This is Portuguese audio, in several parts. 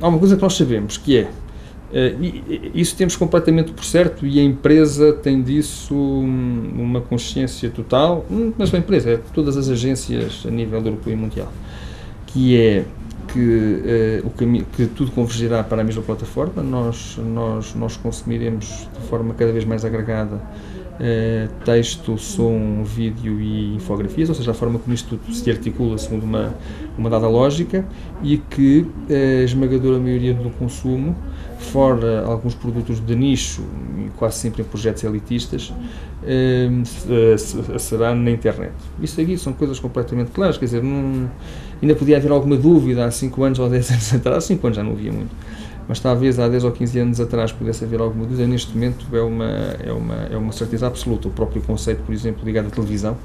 Há uma coisa que nós sabemos, que é, isso temos completamente por certo, e a empresa tem disso uma consciência total, mas a empresa, é todas as agências a nível europeu e mundial, que é que tudo convergirá para a mesma plataforma. Nós consumiremos de forma cada vez mais agregada texto, som, vídeo e infografias, ou seja, a forma como isto tudo se articula segundo uma dada lógica, e que a esmagadora maioria do consumo, fora alguns produtos de nicho, quase sempre em projetos elitistas, será na internet. Isso aqui são coisas completamente claras, quer dizer, ainda podia haver alguma dúvida há 5 anos ou 10 anos atrás. Há 5 anos já não havia muito, mas talvez há 10 ou 15 anos atrás pudesse haver alguma dúvida. Neste momento é uma certeza absoluta. O próprio conceito, por exemplo, ligado à televisão,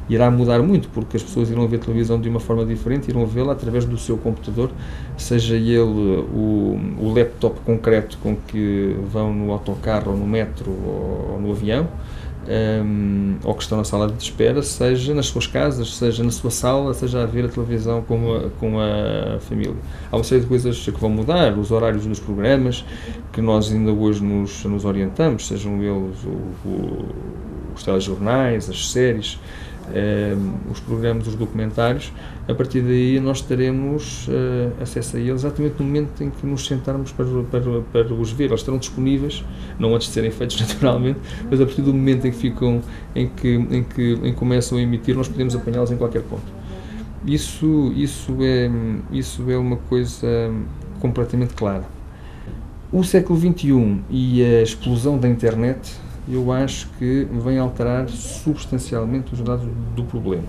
irá mudar muito, porque as pessoas irão ver televisão de uma forma diferente, irão vê-la através do seu computador, seja ele o laptop concreto com que vão no autocarro, ou no metro, ou no avião, ou que estão na sala de espera, seja nas suas casas, seja na sua sala, seja a ver a televisão com a família. Há uma série de coisas que vão mudar, os horários dos programas, que nós ainda hoje nos orientamos, sejam eles os telejornais, as séries, os programas, os documentários. A partir daí nós teremos acesso a eles exatamente no momento em que nos sentarmos para os ver. Eles estarão disponíveis, não antes de serem feitos naturalmente, mas a partir do momento em que começam a emitir, nós podemos apanhá-los em qualquer ponto. Isso é uma coisa completamente clara. O século XXI e a explosão da internet, eu acho que vem alterar substancialmente os dados do problema.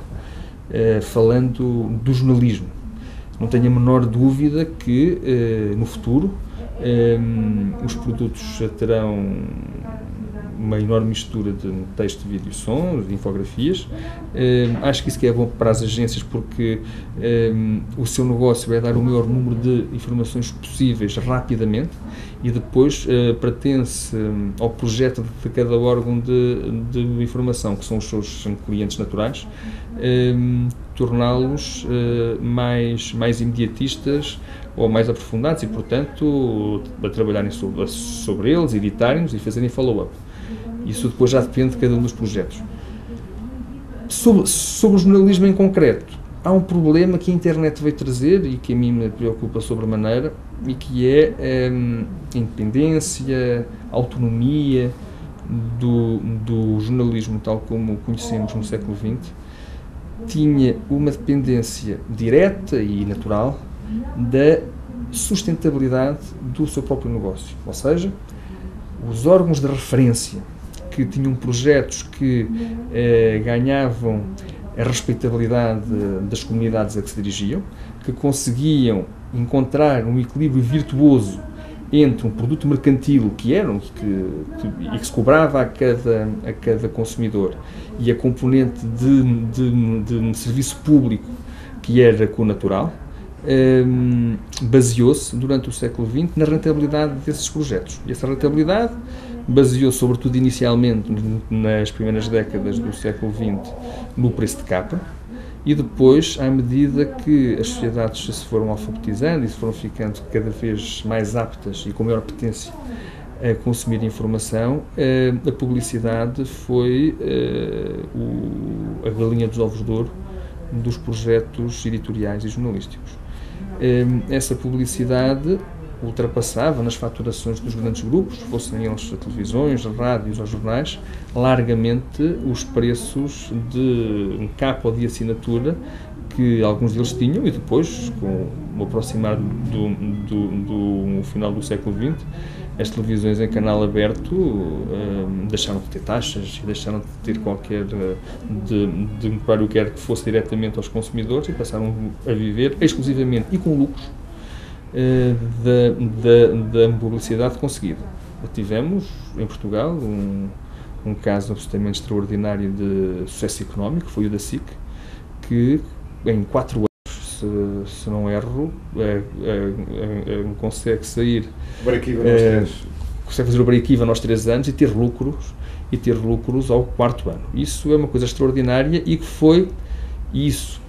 Falando do jornalismo, não tenho a menor dúvida que no futuro os produtos terão uma enorme mistura de texto, vídeo e som, de infografias. Acho que isso que é bom para as agências, porque o seu negócio é dar o maior número de informações possíveis rapidamente, e depois pertence ao projeto de cada órgão de informação, que são os seus clientes naturais, torná-los mais imediatistas ou mais aprofundados e, portanto, a trabalharem sobre eles, editarem-nos e fazerem follow-up. Isso depois já depende de cada um dos projetos. Sobre o jornalismo em concreto, há um problema que a internet veio trazer e que a mim me preocupa sobremaneira, e que é a independência, a autonomia do jornalismo tal como o conhecemos no século XX. Tinha uma dependência direta e natural da sustentabilidade do seu próprio negócio, ou seja, os órgãos de referência que tinham projetos que ganhavam a respeitabilidade das comunidades a que se dirigiam, que conseguiam encontrar um equilíbrio virtuoso entre um produto mercantil que se cobrava a cada consumidor, e a componente de serviço público que era connatural, baseou-se durante o século XX na rentabilidade desses projetos. E essa rentabilidade baseou-se, sobretudo inicialmente nas primeiras décadas do século XX, no preço de capa, e depois, à medida que as sociedades se foram alfabetizando e se foram ficando cada vez mais aptas e com maior potência a consumir informação, a publicidade foi a galinha dos ovos de ouro dos projetos editoriais e jornalísticos. Essa publicidade ultrapassava nas faturações dos grandes grupos, fossem eles televisões, rádios ou jornais, largamente os preços de capa ou de assinatura que alguns deles tinham, e depois, com o aproximar do final do século XX, as televisões em canal aberto deixaram de ter taxas e deixaram de ter qualquer para o que quer que fosse diretamente aos consumidores, e passaram a viver exclusivamente e com lucros da publicidade conseguida. Tivemos em Portugal um caso absolutamente extraordinário de sucesso económico, foi o da SIC, que em 4 anos, se não erro, consegue sair, consegue fazer o break-even aos 3 anos e ter lucros ao 4º ano. Isso é uma coisa extraordinária, e que isso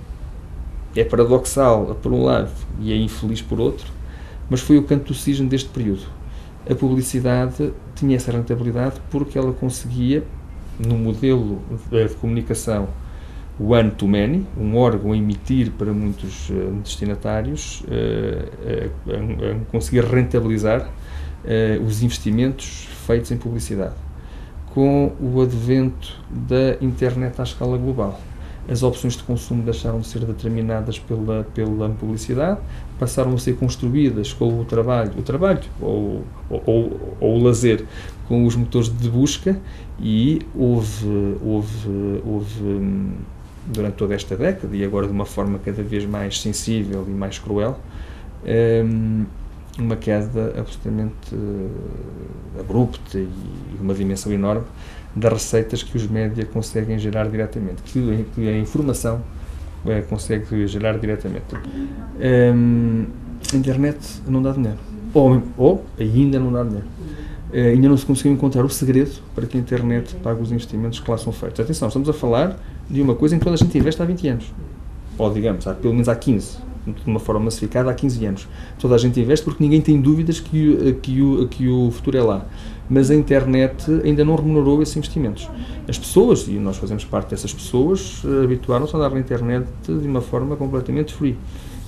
é paradoxal por um lado e é infeliz por outro, mas foi o canto do cisne deste período. A publicidade tinha essa rentabilidade porque ela conseguia, no modelo de comunicação one-to-many, um órgão a emitir para muitos destinatários, conseguia rentabilizar os investimentos feitos em publicidade. Com o advento da internet à escala global, as opções de consumo deixaram de ser determinadas pela publicidade, passaram a ser construídas com o trabalho ou o lazer com os motores de busca, e houve durante toda esta década, e agora de uma forma cada vez mais sensível e mais cruel, uma queda absolutamente abrupta e de uma dimensão enorme das receitas que os média conseguem gerar diretamente, que a informação consegue gerar diretamente. A internet não dá dinheiro, ou ainda não dá dinheiro. Ainda não se conseguiu encontrar o segredo para que a internet pague os investimentos que lá são feitos. Atenção, estamos a falar de uma coisa em que toda a gente investe há 20 anos, ou digamos, pelo menos há 15, de uma forma massificada há 15 anos. Toda a gente investe porque ninguém tem dúvidas que o futuro é lá. Mas a internet ainda não remunerou esses investimentos. As pessoas, e nós fazemos parte dessas pessoas, habituaram-se a andar na internet de uma forma completamente free,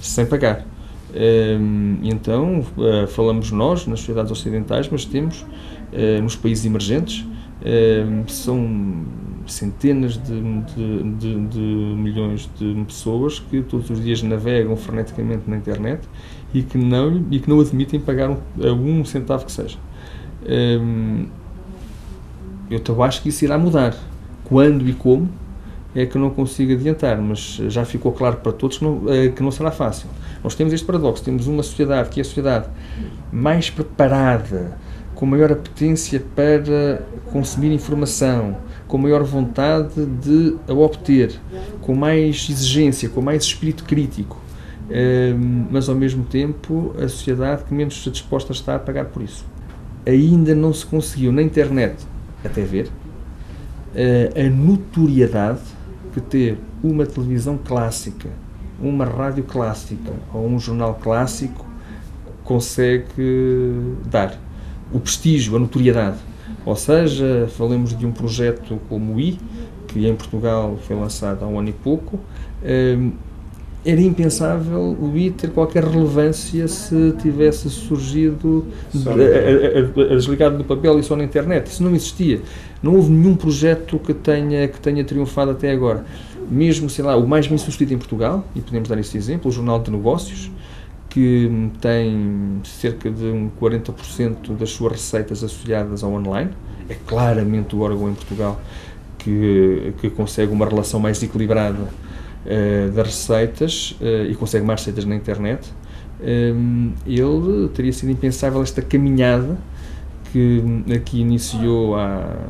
sem pagar. Então, falamos nós, nas sociedades ocidentais, mas temos nos países emergentes, são centenas de milhões de pessoas que todos os dias navegam freneticamente na internet e que não admitem pagar um centavo que seja. Eu acho que isso irá mudar. Quando e como é que eu não consigo adiantar, mas já ficou claro para todos que não será fácil. Nós temos este paradoxo, temos uma sociedade que é a sociedade mais preparada, com maior apetência para consumir informação, com maior vontade de a obter, com mais exigência, com mais espírito crítico, mas ao mesmo tempo a sociedade que menos disposta está a pagar por isso. Ainda não se conseguiu na internet, até ver, a notoriedade que ter uma televisão clássica, uma rádio clássica ou um jornal clássico consegue dar. O prestígio, a notoriedade. Ou seja, falemos de um projeto como o I, que em Portugal foi lançado há um ano e pouco. Era impensável o I ter qualquer relevância se tivesse surgido desligado do papel e só na internet. Isso não existia. Não houve nenhum projeto que tenha triunfado até agora. Mesmo, sei lá, o mais bem sucedido em Portugal, e podemos dar esse exemplo, o Jornal de Negócios, que tem cerca de 40% das suas receitas associadas ao online. É claramente o órgão em Portugal que consegue uma relação mais equilibrada das receitas e consegue mais receitas na internet. Ele teria sido impensável esta caminhada que aqui iniciou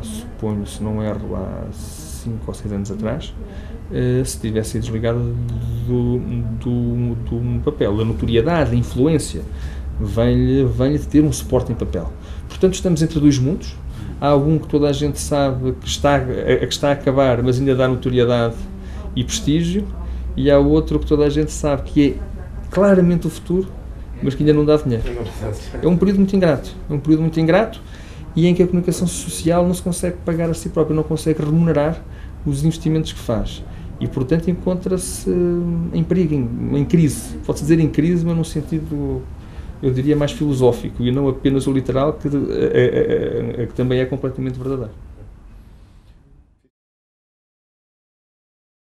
suponho, se não erro, há 5 ou 6 anos atrás, se tivesse sido desligado do papel. A notoriedade, a influência vem-lhe de ter um suporte em papel. Portanto, estamos entre dois mundos. Há um que toda a gente sabe que está a acabar, mas ainda dá notoriedade e prestígio, e há outro que toda a gente sabe que é claramente o futuro, mas que ainda não dá dinheiro. É um período muito ingrato, e em que a comunicação social não se consegue pagar a si própria, não consegue remunerar os investimentos que faz. E, portanto, encontra-se em perigo, em crise. Pode-se dizer em crise, mas num sentido, eu diria, mais filosófico, e não apenas o literal, que também é completamente verdadeiro.